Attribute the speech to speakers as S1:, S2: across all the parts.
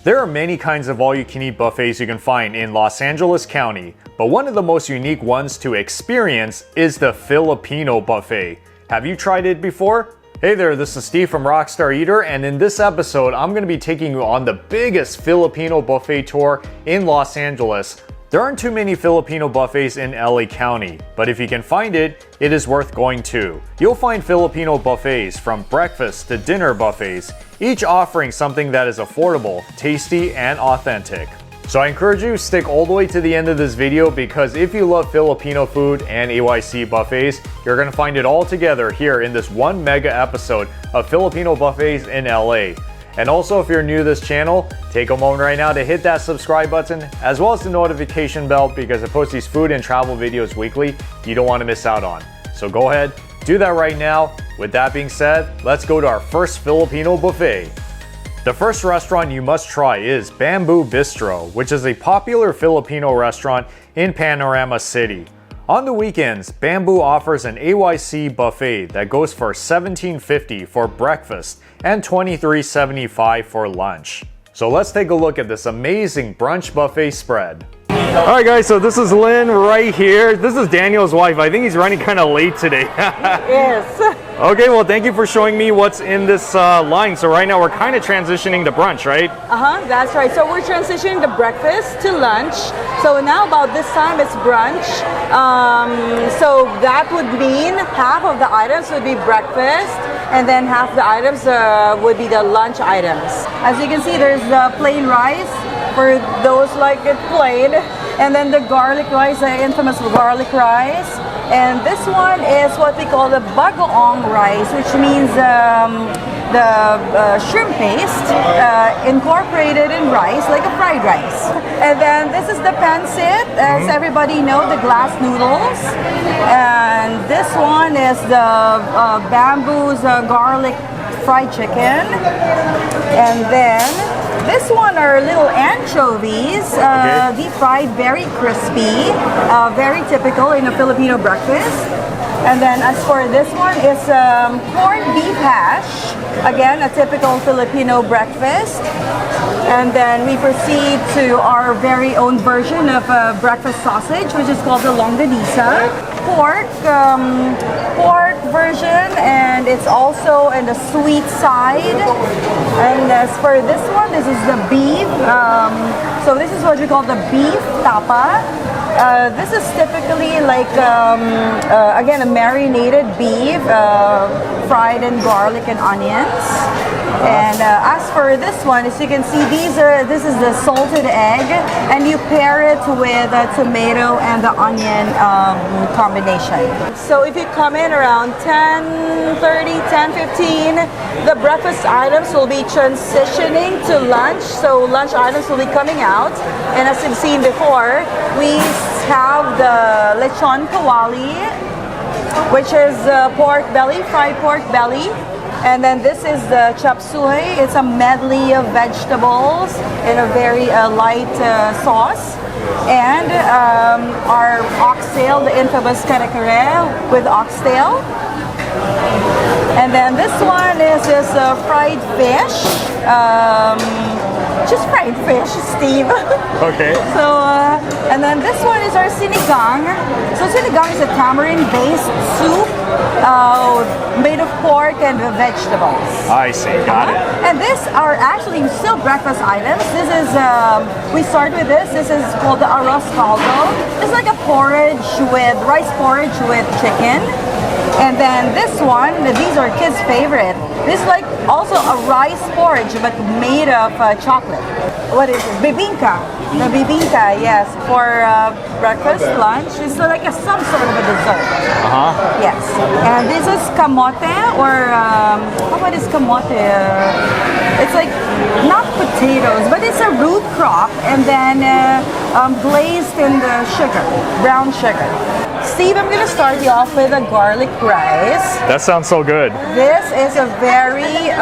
S1: There are many kinds of all-you-can-eat buffets you can find in Los Angeles County, but one of the most unique ones to experience is the Filipino buffet. Have you tried it before? Hey there, this is Steve from Rockstar Eater, and in this episode, I'm going to be taking you on the biggest Filipino buffet tour in Los Angeles. There aren't too many Filipino buffets in LA County, but if you can find it, it is worth going to. You'll find Filipino buffets from breakfast to dinner buffets, each offering something that is affordable, tasty, and authentic. So I encourage you to stick all the way to the end of this video because if you love Filipino food and ayce buffets, you're going to find it all together here in this one mega episode of Filipino buffets in LA. And also, if you're new to this channel, take a moment right now to hit that subscribe button as well as the notification bell because I post these food and travel videos weekly you don't want to miss out on. So go ahead, do that right now. With that being said, let's go to our first Filipino buffet. The first restaurant you must try is Bamboo Bistro, which is a popular Filipino restaurant in Panorama City. On the weekends, Bamboo offers an ayce buffet that goes for $17.50 for breakfast and $23.75 for lunch. So let's take a look at this amazing brunch buffet spread. Alright guys, so this is Lynn right here. This is Daniel's wife. I think he's running kind of late today.
S2: Yes.
S1: Okay, well thank you for showing me what's in this line. So right now we're kind of transitioning to brunch, right?
S2: That's right. So we're transitioning to breakfast to lunch. So now about this time it's brunch. So that would mean half of the items would be breakfast and then half the items would be the lunch items. As you can see, there's the plain rice for those like it plain, and then the garlic rice, the infamous garlic rice. And this one is what we call the bagoong rice, which means the shrimp paste incorporated in rice, like a fried rice. And then this is the pancit, as everybody knows, the glass noodles. And this one is the Bamboo's garlic fried chicken. And then this one are little anchovies, deep fried, very crispy, very typical in a Filipino breakfast. And then as for this one, it's corned beef hash, again a typical Filipino breakfast. And then we proceed to our very own version of breakfast sausage, which is called the longanisa. Pork version, and it's also in the sweet side. And as for this one, this is the beef. So this is what we call the beef tapa. This is typically like, again, a marinated beef, fried in garlic and onions. And as for this one, as you can see, this is the salted egg, and you pair it with tomato and the onion combination. So if you come in around 10:30, 10:15, the breakfast items will be transitioning to lunch. So lunch items will be coming out, and as you've seen before, we have the lechon kawali, which is pork belly, fried pork belly. And then this is the chop suey. It's a medley of vegetables in a very light sauce. And our oxtail, the infamous kare-kare with oxtail. And then this one is this fried fish. Just fried fish, Steve.
S1: Okay.
S2: So, and then this one is our sinigang. So sinigang is a tamarind-based soup made of pork and vegetables.
S1: I see, got it.
S2: And these are actually still breakfast items. This is, we start with this. This is called the arroz caldo. It's like a porridge with, rice porridge with chicken. And then this one, these are kids' favorite. This is like also a rice porridge but made of chocolate. What is it? Bibingka. The bibingka, yes, for breakfast, lunch. It's like some sort of a dessert. Yes. And this is kamote, or what is kamote? It's like not potatoes, but it's a root crop, and then glazed in the sugar, brown sugar. Steve, I'm gonna start you off with a garlic rice.
S1: That sounds so good.
S2: This is a very,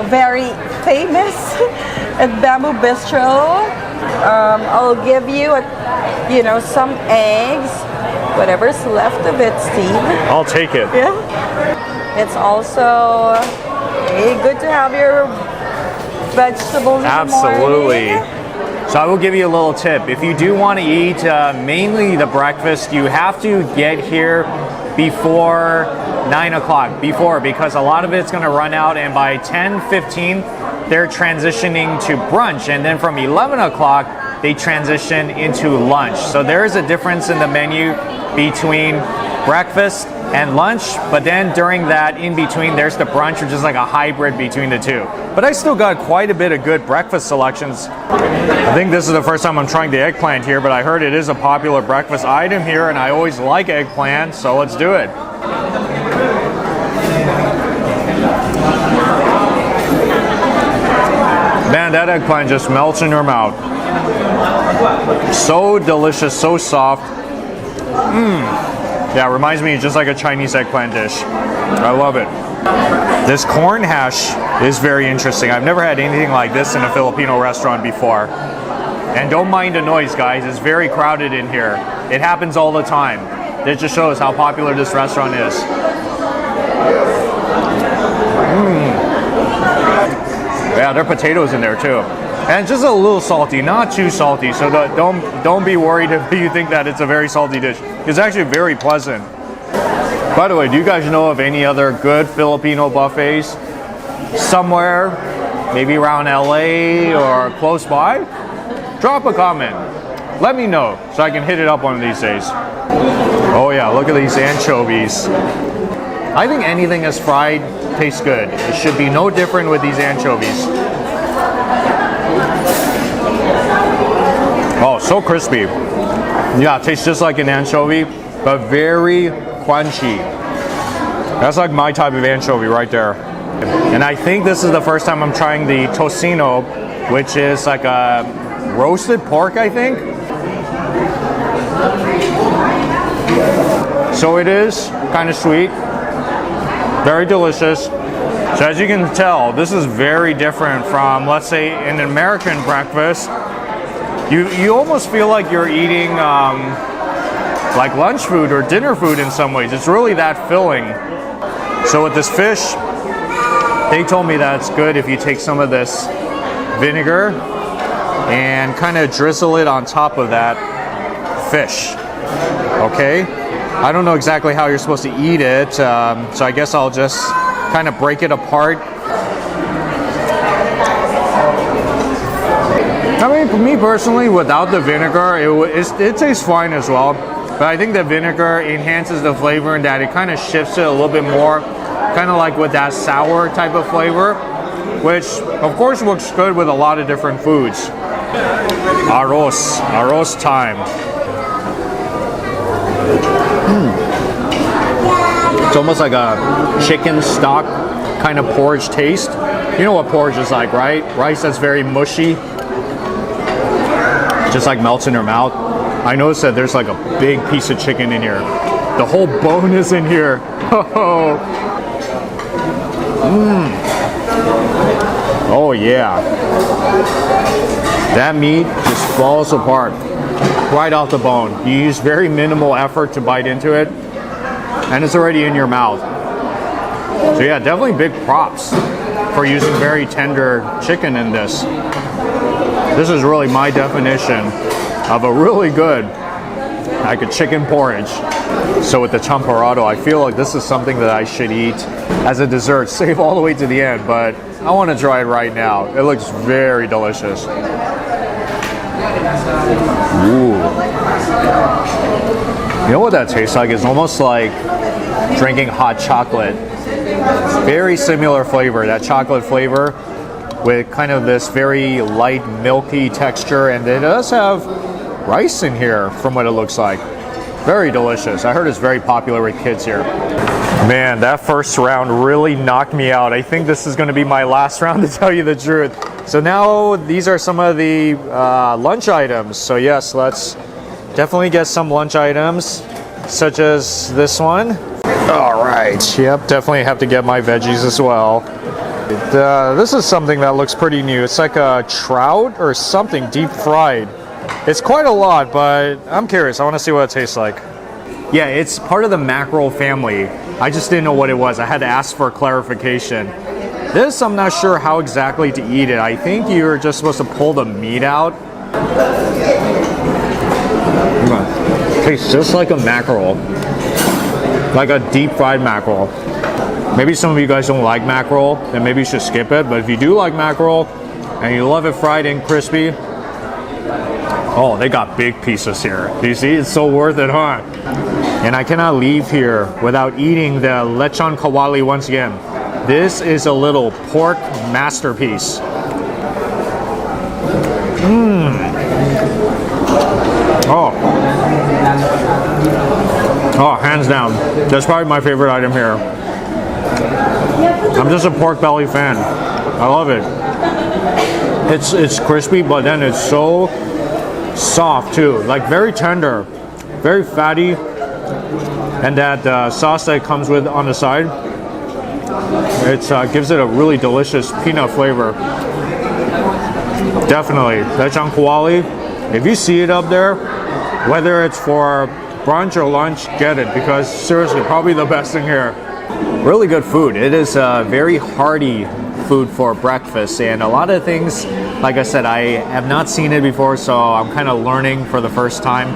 S2: very famous at Bamboo Bistro. I'll give you, some eggs, whatever's left of it, Steve.
S1: I'll take it.
S2: Yeah. It's also good to have your vegetables in
S1: Absolutely.
S2: the morning.
S1: So I will give you a little tip. If you do want to eat mainly the breakfast, you have to get here before 9 o'clock, because a lot of it's going to run out, and by 10:15 they're transitioning to brunch, and then from 11 o'clock they transition into lunch. So there is a difference in the menu between breakfast and lunch, but then during that in between there's the brunch, which is like a hybrid between the two. But I still got quite a bit of good breakfast selections. I think this is the first time I'm trying the eggplant here, but I heard it is a popular breakfast item here, and I always like eggplant, so let's do it. Man, that eggplant just melts in your mouth. So delicious, so soft. Yeah, it reminds me just like a Chinese eggplant dish. I love it. This corn hash is very interesting. I've never had anything like this in a Filipino restaurant before. And don't mind the noise, guys. It's very crowded in here. It happens all the time. It just shows how popular this restaurant is. Yeah, there are potatoes in there too. And just a little salty, not too salty. So don't be worried if you think that it's a very salty dish. It's actually very pleasant. By the way, do you guys know of any other good Filipino buffets somewhere, maybe around LA or close by? Drop a comment. Let me know so I can hit it up one of these days. Oh yeah, look at these anchovies. I think anything that's fried tastes good. It should be no different with these anchovies. Oh, so crispy. Yeah, it tastes just like an anchovy, but very crunchy. That's like my type of anchovy right there. And I think this is the first time I'm trying the tocino, which is like a roasted pork, I think. So it is kind of sweet, very delicious. So as you can tell, this is very different from, let's say, an American breakfast. You almost feel like you're eating like lunch food or dinner food in some ways. It's really that filling. So with this fish, they told me that it's good if you take some of this vinegar and kind of drizzle it on top of that fish. Okay? I don't know exactly how you're supposed to eat it, so I guess I'll just kind of break it apart. I mean, for me personally, without the vinegar, it tastes fine as well. But I think the vinegar enhances the flavor in that it kind of shifts it a little bit more, kind of like with that sour type of flavor, which of course works good with a lot of different foods. Arroz time. It's almost like a chicken stock kind of porridge taste. You know what porridge is like, right? Rice that's very mushy, just like melts in your mouth. I noticed that there's like a big piece of chicken in here. The whole bone is in here. Oh yeah. That meat just falls apart right off the bone. You use very minimal effort to bite into it, and it's already in your mouth. So yeah, definitely big props for using very tender chicken in this. This is really my definition of a really good, like a chicken porridge. So with the champorado, I feel like this is something that I should eat as a dessert, save all the way to the end, but I want to try it right now. It looks very delicious. Ooh. You know what that tastes like? It's almost like drinking hot chocolate. Very similar flavor, that chocolate flavor with kind of this very light milky texture, and it does have rice in here from what it looks like. Very delicious. I heard it's very popular with kids here. Man, that first round really knocked me out. I think this is going to be my last round, to tell you the truth. So now these are some of the lunch items. So yes, let's definitely get some lunch items, such as this one. All right, yep, definitely have to get my veggies as well. This is something that looks pretty new. It's like a trout or something deep fried. It's quite a lot, but I'm curious. I want to see what it tastes like. Yeah, it's part of the mackerel family. I just didn't know what it was. I had to ask for clarification. This, I'm not sure how exactly to eat it. I think you're just supposed to pull the meat out. Tastes just like a mackerel. Like a deep fried mackerel. Maybe some of you guys don't like mackerel, then maybe you should skip it. But if you do like mackerel and you love it fried and crispy, oh, they got big pieces here. Do you see? It's so worth it, huh? And I cannot leave here without eating the lechon kawali once again. This is a little pork masterpiece. Oh. Oh, hands down. That's probably my favorite item here. I'm just a pork belly fan. I love it. It's crispy, but then it's so soft too. Like very tender, very fatty. And that sauce that it comes with on the side, it gives it a really delicious peanut flavor. Definitely. Lechon kawali. If you see it up there, whether it's for brunch or lunch, get it, because seriously, probably the best thing here. Really good food. It is very hearty food for breakfast, and a lot of things, like I said, I have not seen it before, so I'm kind of learning for the first time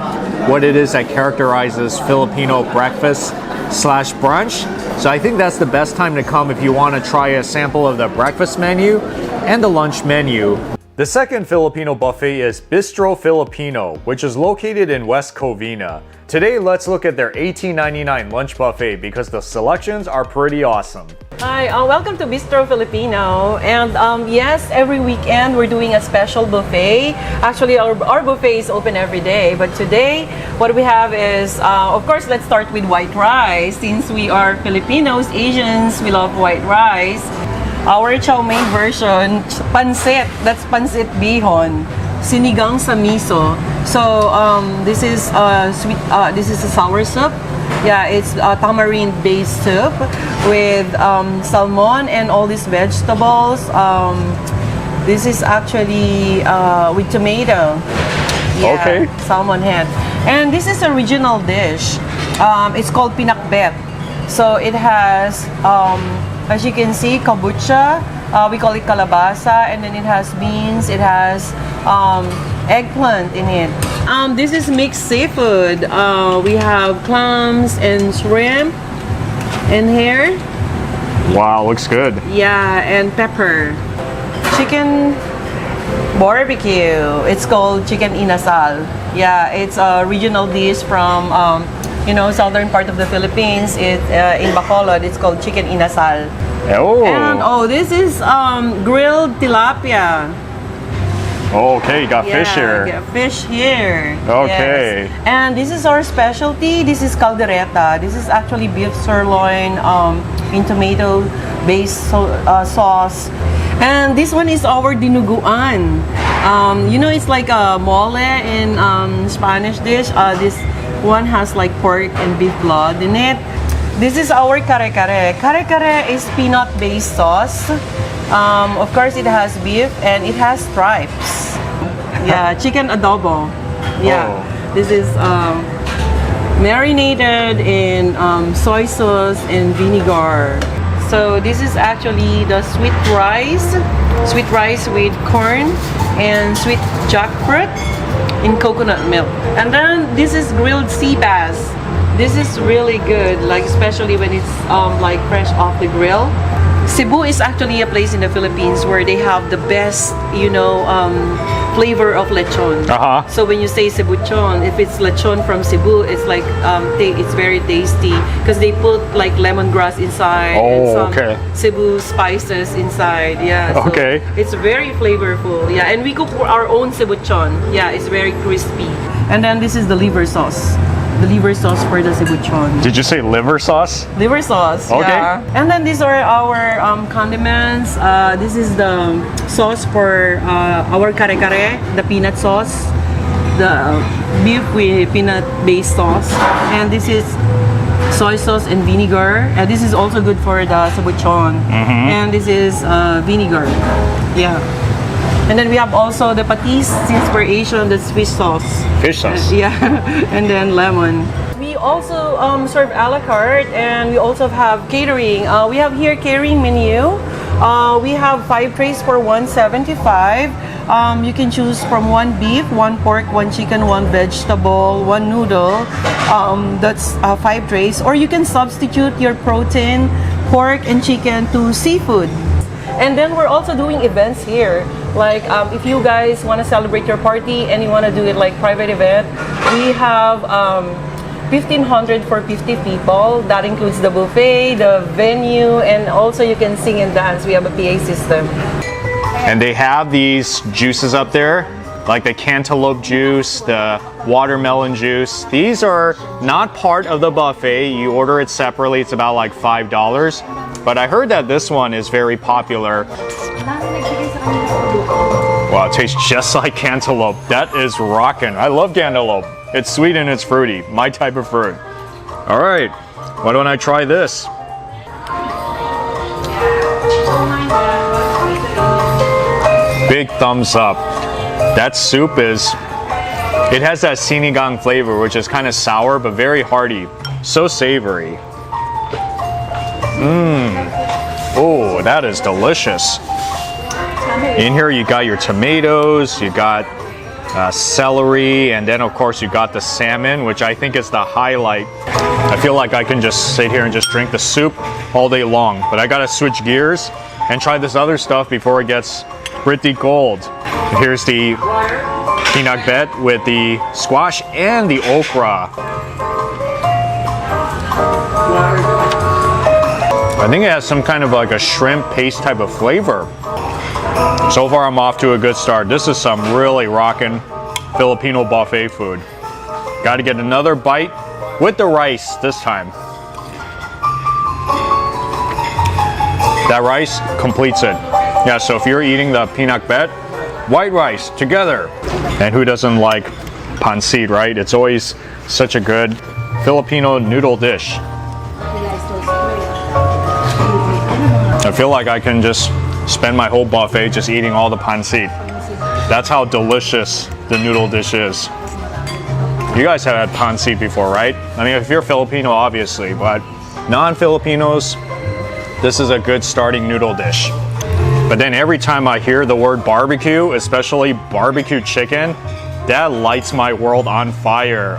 S1: what it is that characterizes Filipino breakfast slash brunch. So I think that's the best time to come if you want to try a sample of the breakfast menu and the lunch menu. The second Filipino buffet is Bistro Filipino, which is located in West Covina. Today, let's look at their $18.99 lunch buffet because the selections are pretty awesome.
S3: Hi, welcome to Bistro Filipino. And yes, every weekend we're doing a special buffet. Actually, our buffet is open every day. But today, what we have is, of course, let's start with white rice. Since we are Filipinos, Asians, we love white rice. Our chow mein version, pancit. That's pancit bihon. Sinigang sa miso. So this is sweet. This is a sour soup. Yeah, it's tamarind-based soup with salmon and all these vegetables. This is actually with tomato. Yeah,
S1: okay.
S3: Salmon head. And this is a regional dish. It's called pinakbet. So it has, as you can see, kabucha. We call it kalabasa, and then it has beans. It has eggplant in it. This is mixed seafood. We have clams and shrimp in here.
S1: Wow, looks good.
S3: Yeah, and pepper. Chicken barbecue. It's called chicken inasal. Yeah, it's a regional dish from southern part of the Philippines. It in Bacolod. It's called chicken inasal.
S1: Oh.
S3: And this is grilled tilapia.
S1: Okay, you got fish here.
S3: Yeah, fish here.
S1: Okay.
S3: Yes. And this is our specialty. This is caldereta. This is actually beef sirloin in tomato-based sauce. And this one is our dinuguan. It's like a mole in Spanish dish. This one has like pork and beef blood in it. This is our kare-kare. Kare-kare is peanut-based sauce. Of course, it has beef and it has stripes. Yeah, chicken adobo. Yeah, This is marinated in soy sauce and vinegar. So this is actually the sweet rice with corn and sweet jackfruit in coconut milk. And then this is grilled sea bass. This is really good, like especially when it's like fresh off the grill. Cebu is actually a place in the Philippines where they have the best, flavor of lechon. So when you say cebuchon, if it's lechon from Cebu, it's like it's very tasty because they put like lemongrass inside and some Cebu spices inside. Yeah. So it's very flavorful. Yeah, and we cook our own cebuchon. Yeah, it's very crispy. And then this is the liver sauce. The liver sauce for the cebuchon.
S1: Did you say liver sauce?
S3: Liver sauce, yeah. And then these are our condiments. This is the sauce for our kare-kare, the peanut sauce. The beef with peanut-based sauce. And this is soy sauce and vinegar. And this is also good for the cebuchon. And this is vinegar. Yeah. And then we have also the patis, since we're Asian, that's fish sauce.
S1: Fish sauce?
S3: Yeah, and then lemon. We also serve a la carte, and we also have catering. We have here catering menu. We have 5 trays for 175. You can choose from 1 beef, 1 pork, 1 chicken, 1 vegetable, 1 noodle. That's 5 trays. Or you can substitute your protein, pork and chicken to seafood. And then we're also doing events here. Like if you guys want to celebrate your party and you want to do it like private event, we have 1,500 for 50 people. That includes the buffet, the venue, and also you can sing and dance. We have a PA system.
S1: And they have these juices up there, like the cantaloupe juice, the watermelon juice. These are not part of the buffet. You order it separately. It's about like $5. But I heard that this one is very popular. Wow, it tastes just like cantaloupe. That is rockin'. I love cantaloupe. It's sweet and it's fruity. My type of fruit. All right, why don't I try this? Big thumbs up. That soup it has that sinigang flavor, which is kind of sour, but very hearty. So savory. Oh, that is delicious. In here you got your tomatoes, you got celery, and then of course you got the salmon, which I think is the highlight. I feel like I can just sit here and just drink the soup all day long, but I gotta switch gears and try this other stuff before it gets pretty cold. Here's the pinakbet with the squash and the okra. I think it has some kind of like a shrimp paste type of flavor. So far I'm off to a good start. This is some really rockin' Filipino buffet food. Got to get another bite with the rice this time. That rice completes it. Yeah, so if you're eating the pinakbet, white rice together. And who doesn't like pancit, right? It's always such a good Filipino noodle dish. I feel like I can just spend my whole buffet just eating all the pancit. That's how delicious the noodle dish is. You guys have had pancit before, right? I mean, if you're Filipino, obviously, but non-Filipinos, this is a good starting noodle dish. But then every time I hear the word barbecue, especially barbecue chicken, that lights my world on fire.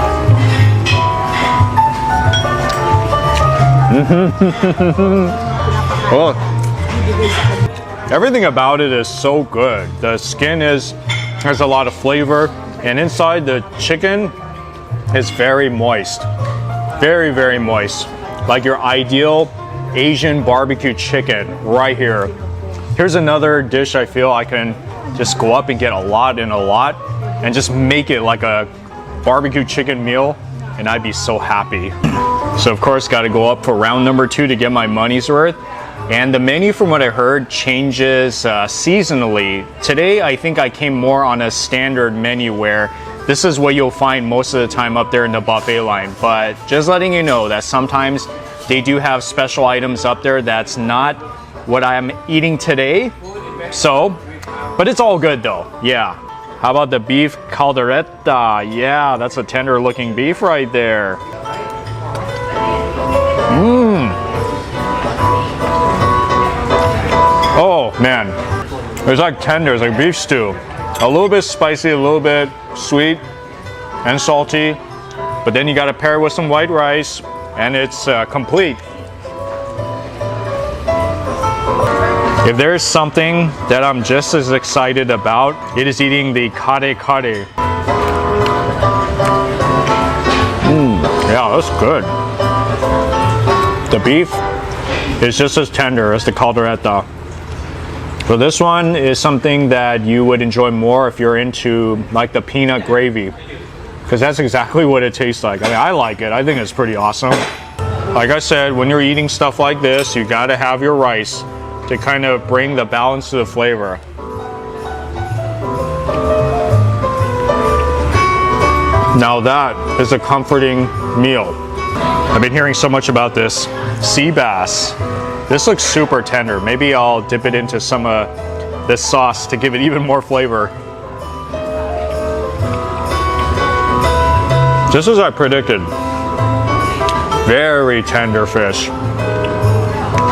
S1: Oh. Everything about it is so good. The skin has a lot of flavor, and inside the chicken is very moist. Very, very moist. Like your ideal Asian barbecue chicken right here. Here's another dish I feel I can just go up and get a lot and just make it like a barbecue chicken meal, and I'd be so happy. So of course, got to go up for round number 2 to get my money's worth. And the menu, from what I heard, changes seasonally. Today, I think I came more on a standard menu where this is what you'll find most of the time up there in the buffet line. But just letting you know that sometimes they do have special items up there that's not what I'm eating today. So, but it's all good though. Yeah. How about the beef caldereta? Yeah, that's a tender looking beef right there. Oh man, it's like tender, it's like beef stew. A little bit spicy, a little bit sweet and salty, but then you gotta pair it with some white rice and it's complete. If there's something that I'm just as excited about, it is eating the kare kare. Yeah, that's good. The beef is just as tender as the caldereta. So this one is something that you would enjoy more if you're into like the peanut gravy, because that's exactly what it tastes like. I mean, I like it. I think it's pretty awesome. Like I said, when you're eating stuff like this, you gotta have your rice to kind of bring the balance to the flavor. Now that is a comforting meal. I've been hearing so much about this sea bass. This looks super tender. Maybe I'll dip it into some of this sauce to give it even more flavor. Just as I predicted. Very tender fish.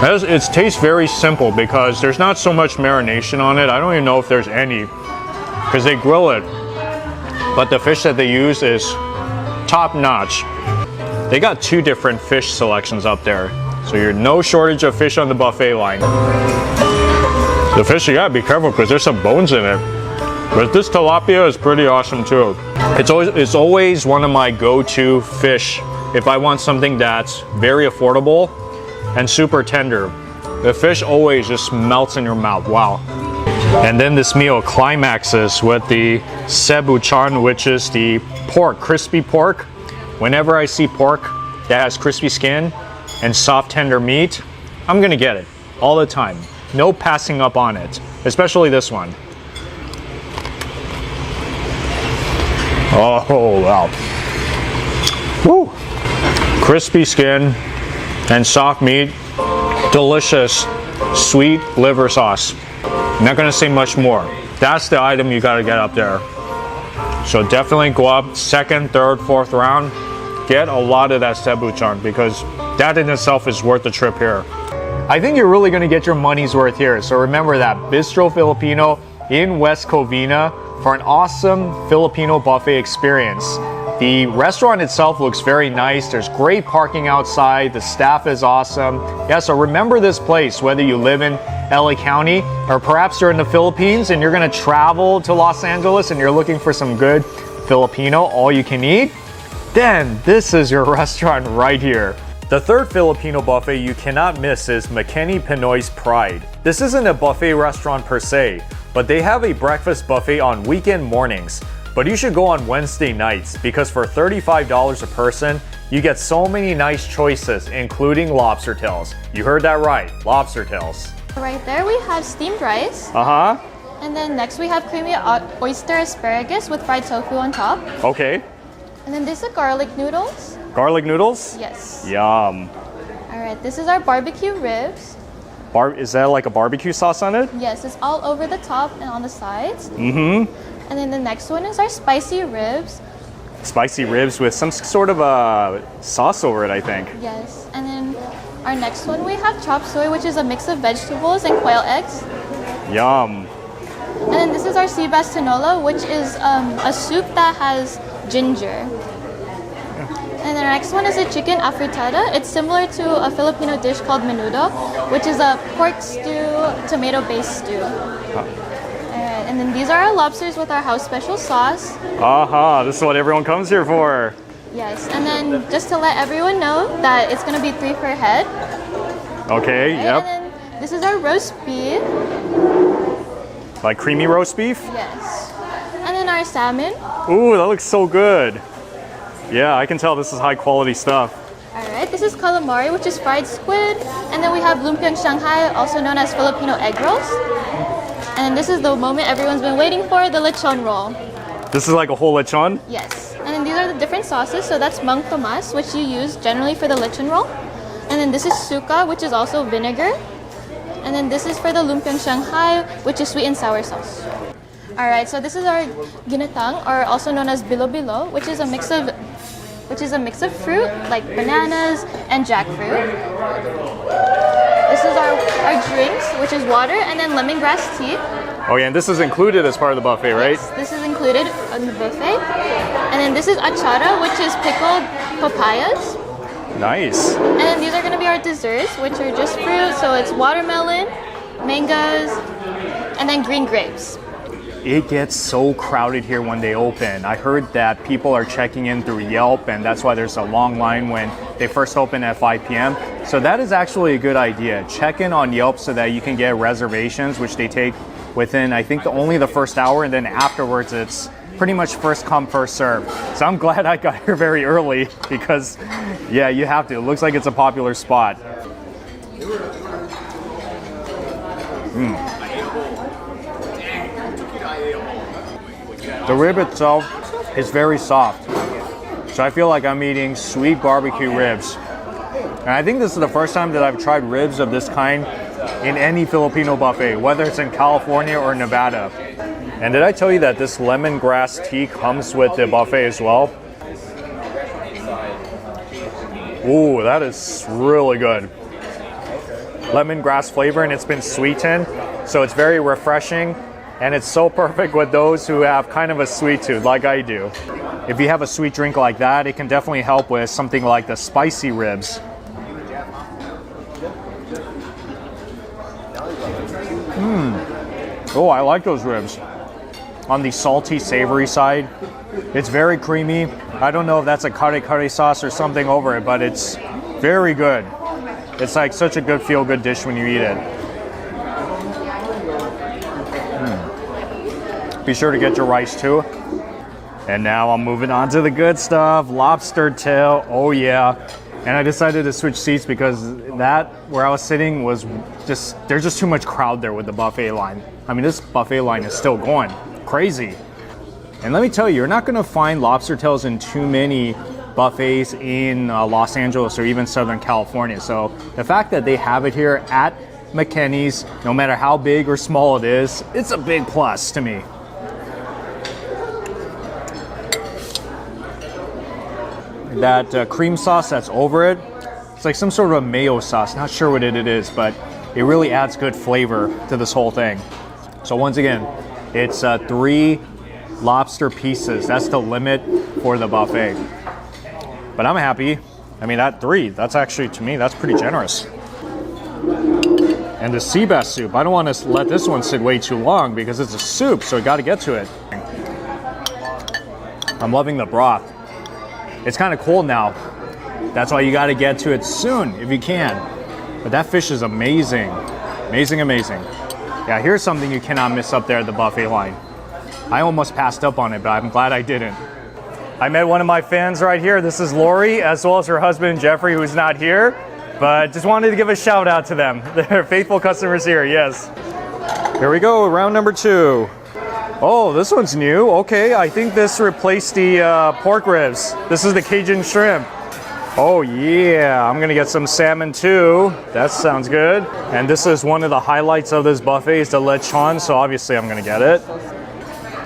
S1: It tastes very simple because there's not so much marination on it. I don't even know if there's any because they grill it. But the fish that they use is top notch. They got 2 different fish selections up there. So you're no shortage of fish on the buffet line. The fish, you gotta be careful because there's some bones in it. But this tilapia is pretty awesome too. It's always one of my go-to fish if I want something that's very affordable and super tender. The fish always just melts in your mouth. Wow. And then this meal climaxes with the cebuchan, which is the pork, crispy pork. Whenever I see pork that has crispy skin and soft tender meat, I'm gonna get it all the time. No passing up on it, especially this one. Oh, wow. Woo. Crispy skin and soft meat, delicious sweet liver sauce. I'm not gonna say much more. That's the item you gotta get up there. So definitely go up second, third, fourth round. Get a lot of that cebuchan because that in itself is worth the trip here. I think you're really gonna get your money's worth here. So remember that Bistro Filipino in West Covina for an awesome Filipino buffet experience. The restaurant itself looks very nice. There's great parking outside. The staff is awesome. Yeah, so remember this place, whether you live in LA County or perhaps you're in the Philippines and you're gonna travel to Los Angeles and you're looking for some good Filipino all you can eat, then this is your restaurant right here. The third Filipino buffet you cannot miss is Mekeni Pinoy's Pride. This isn't a buffet restaurant per se, but they have a breakfast buffet on weekend mornings. But you should go on Wednesday nights because for $35 a person, you get so many nice choices, including lobster tails. You heard that right, lobster tails.
S4: Right there we have steamed rice.
S1: Uh-huh.
S4: And then next we have creamy oyster asparagus with fried tofu on top.
S1: Okay.
S4: And then this is garlic noodles.
S1: Garlic noodles?
S4: Yes.
S1: Yum.
S4: All right, this is our barbecue ribs.
S1: Is that like a barbecue sauce on it?
S4: Yes, it's all over the top and on the sides.
S1: Mm-hmm.
S4: And then the next one is our spicy ribs.
S1: Spicy ribs with some sort of a sauce over it, I think.
S4: Yes. And then our next one we have chop suey, which is a mix of vegetables and quail eggs.
S1: Yum.
S4: And then this is our sea bass tinola, which is a soup that has ginger. And then our next one is a chicken afritada. It's similar to a Filipino dish called menudo, which is a pork stew, tomato-based stew. Alright, and then these are our lobsters with our house special sauce.
S1: Aha, this is what everyone comes here for.
S4: Yes, and then just to let everyone know that it's going to be 3 per head.
S1: Okay, yep.
S4: And then this is our roast beef.
S1: Like creamy roast beef?
S4: Yes. And then our salmon.
S1: Ooh, that looks so good. Yeah, I can tell this is high quality stuff.
S4: Alright, this is calamari, which is fried squid. And then we have lumpiang Shanghai, also known as Filipino egg rolls. And this is the moment everyone's been waiting for, the lechon roll.
S1: This is like a whole lechon?
S4: Yes. And then these are the different sauces. So that's mang tomas, which you use generally for the lechon roll. And then this is suka, which is also vinegar. And then this is for the lumpiang Shanghai, which is sweet and sour sauce. Alright, so this is our ginatang, or also known as bilo-bilo, which is a mix of fruit, like bananas and jackfruit. This is our drinks, which is water and then lemongrass tea.
S1: Oh yeah, and this is included as part of the buffet, right?
S4: Yes, this is included in the buffet. And then this is achara, which is pickled papayas.
S1: Nice.
S4: And then these are going to be our desserts, which are just fruit. So it's watermelon, mangoes, and then green grapes.
S1: It gets so crowded here when they open. I heard that people are checking in through Yelp, and that's why there's a long line when they first open at 5 p.m. So that is actually a good idea. Check in on Yelp so that you can get reservations, which they take within, I think, only the first hour, and then afterwards it's pretty much first come, first serve. So I'm glad I got here very early because, yeah, you have to. It looks like it's a popular spot. The rib itself is very soft. So I feel like I'm eating sweet barbecue ribs. And I think this is the first time that I've tried ribs of this kind in any Filipino buffet, whether it's in California or Nevada. And did I tell you that this lemongrass tea comes with the buffet as well? Ooh, that is really good. lemongrass flavor, and it's been sweetened, so it's very refreshing, and it's so perfect with those who have kind of a sweet tooth like I do. If you have a sweet drink like that, it can definitely help with something like the spicy ribs. Oh, I like those ribs. On the salty, savory side, it's very creamy. I don't know if that's a kare sauce or something over it, but it's very good. It's like such a good feel-good dish when you eat it. Be sure to get your rice too. And now I'm moving on to the good stuff. Lobster tail, oh yeah. And I decided to switch seats because that, where I was sitting, was just, there's just too much crowd there with the buffet line. I mean, this buffet line is still going crazy. And let me tell you, you're not gonna find lobster tails in too many buffets in Los Angeles or even Southern California. So the fact that they have it here at Mekeni's, no matter how big or small it is, it's a big plus to me. That cream sauce that's over it, it's like some sort of a mayo sauce. Not sure what it is, but it really adds good flavor to this whole thing. So once again, it's 3 lobster pieces. That's the limit for the buffet. But I'm happy. I mean, at 3, that's actually, to me, that's pretty generous. And the sea bass soup, I don't want to let this one sit way too long because it's a soup, so you got to get to it. I'm loving the broth. It's kind of cold now. That's why you got to get to it soon if you can. But that fish is amazing. Amazing, amazing. Yeah, here's something you cannot miss up there at the buffet line. I almost passed up on it, but I'm glad I didn't. I met one of my fans right here. This is Lori, as well as her husband, Jeffrey, who's not here. But just wanted to give a shout out to them. They're faithful customers here, yes. Here we go, round number 2. Oh, this one's new. Okay, I think this replaced the pork ribs. This is the Cajun shrimp. Oh yeah, I'm gonna get some salmon too. That sounds good. And this is one of the highlights of this buffet is the lechon, so obviously I'm gonna get it.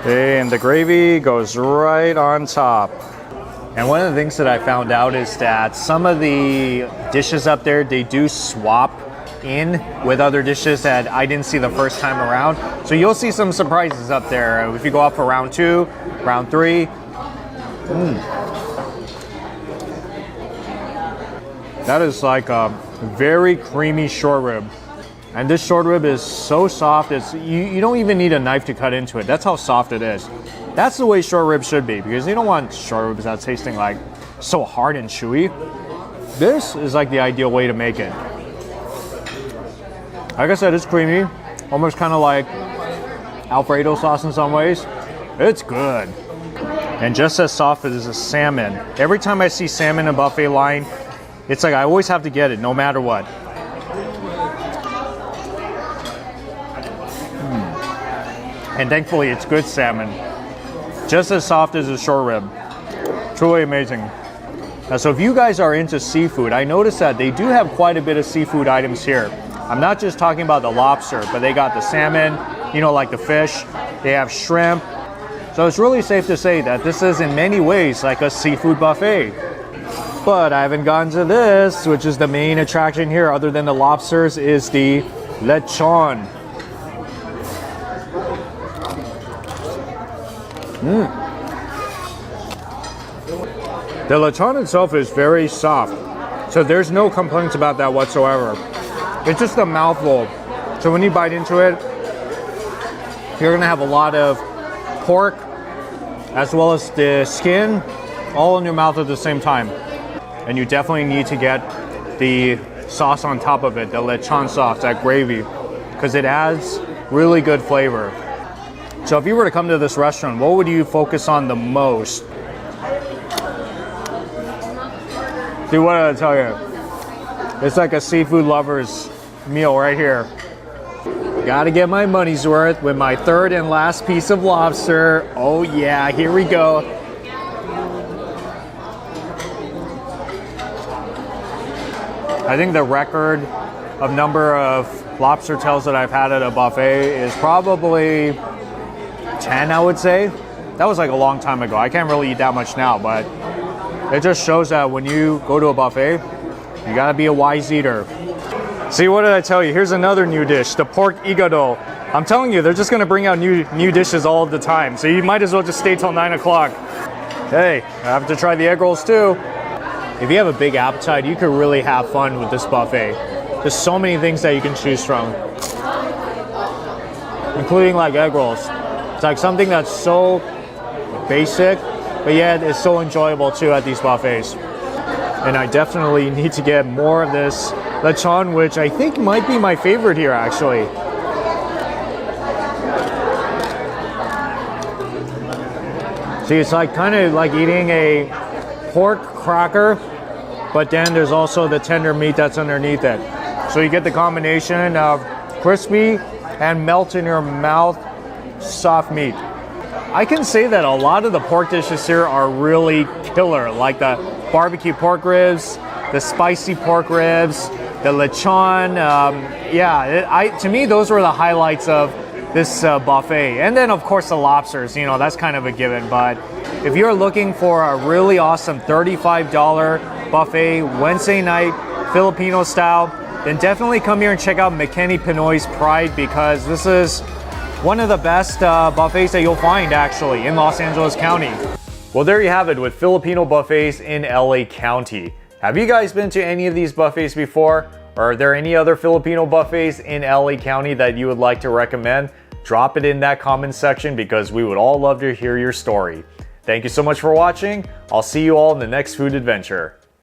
S1: And the gravy goes right on top. And one of the things that I found out is that some of the dishes up there, they do swap in with other dishes that I didn't see the first time around. So you'll see some surprises up there if you go up for round 2, round 3. That is like a very creamy short rib. And this short rib is so soft, you don't even need a knife to cut into it. That's how soft it is. That's the way short ribs should be, because you don't want short ribs that's tasting like so hard and chewy. This is like the ideal way to make it. Like I said, it's creamy, almost kind of like Alfredo sauce in some ways. It's good. And just as soft as a salmon. Every time I see salmon in a buffet line, it's like I always have to get it, no matter what. And thankfully, it's good salmon. Just as soft as a short rib. Truly amazing. So if you guys are into seafood, I noticed that they do have quite a bit of seafood items here. I'm not just talking about the lobster, but they got the salmon, you know, like the fish. They have shrimp. So it's really safe to say that this is in many ways like a seafood buffet. But I haven't gotten to this, which is the main attraction here, other than the lobsters, is the lechon. The lechon itself is very soft, so there's no complaints about that whatsoever. It's just a mouthful. So when you bite into it, you're gonna have a lot of pork as well as the skin all in your mouth at the same time. And you definitely need to get the sauce on top of it, the lechon sauce, that gravy, because it adds really good flavor. So if you were to come to this restaurant, what would you focus on the most? Dude, what did I tell you? It's like a seafood lover's meal right here. Gotta get my money's worth with my third and last piece of lobster. Oh yeah, here we go. I think the record of number of lobster tails that I've had at a buffet is probably 10, I would say. That was like a long time ago. I can't really eat that much now, but it just shows that when you go to a buffet, you gotta be a wise eater. See, what did I tell you? Here's another new dish, the pork igado. I'm telling you, they're just gonna bring out new dishes all the time. So you might as well just stay till 9 o'clock. Hey, I have to try the egg rolls too. If you have a big appetite, you could really have fun with this buffet. There's so many things that you can choose from, including like egg rolls. It's like something that's so basic, but yet it's so enjoyable too at these buffets. And I definitely need to get more of this lechon, which I think might be my favorite here actually. See, it's like kind of like eating a pork cracker, but then there's also the tender meat that's underneath it. So you get the combination of crispy and melt in your mouth soft meat. I can say that a lot of the pork dishes here are really killer, like the barbecue pork ribs, the spicy pork ribs, the lechon. To me, those were the highlights of this buffet. And then, of course, the lobsters. You know, that's kind of a given. But if you're looking for a really awesome $35 buffet, Wednesday night, Filipino style, then definitely come here and check out Mekeni Pinoy's Pride, because this is one of the best buffets that you'll find actually in Los Angeles County. Well, there you have it with Filipino buffets in LA County. Have you guys been to any of these buffets before? Or are there any other Filipino buffets in LA County that you would like to recommend? Drop it in that comment section because we would all love to hear your story. Thank you so much for watching. I'll see you all in the next food adventure.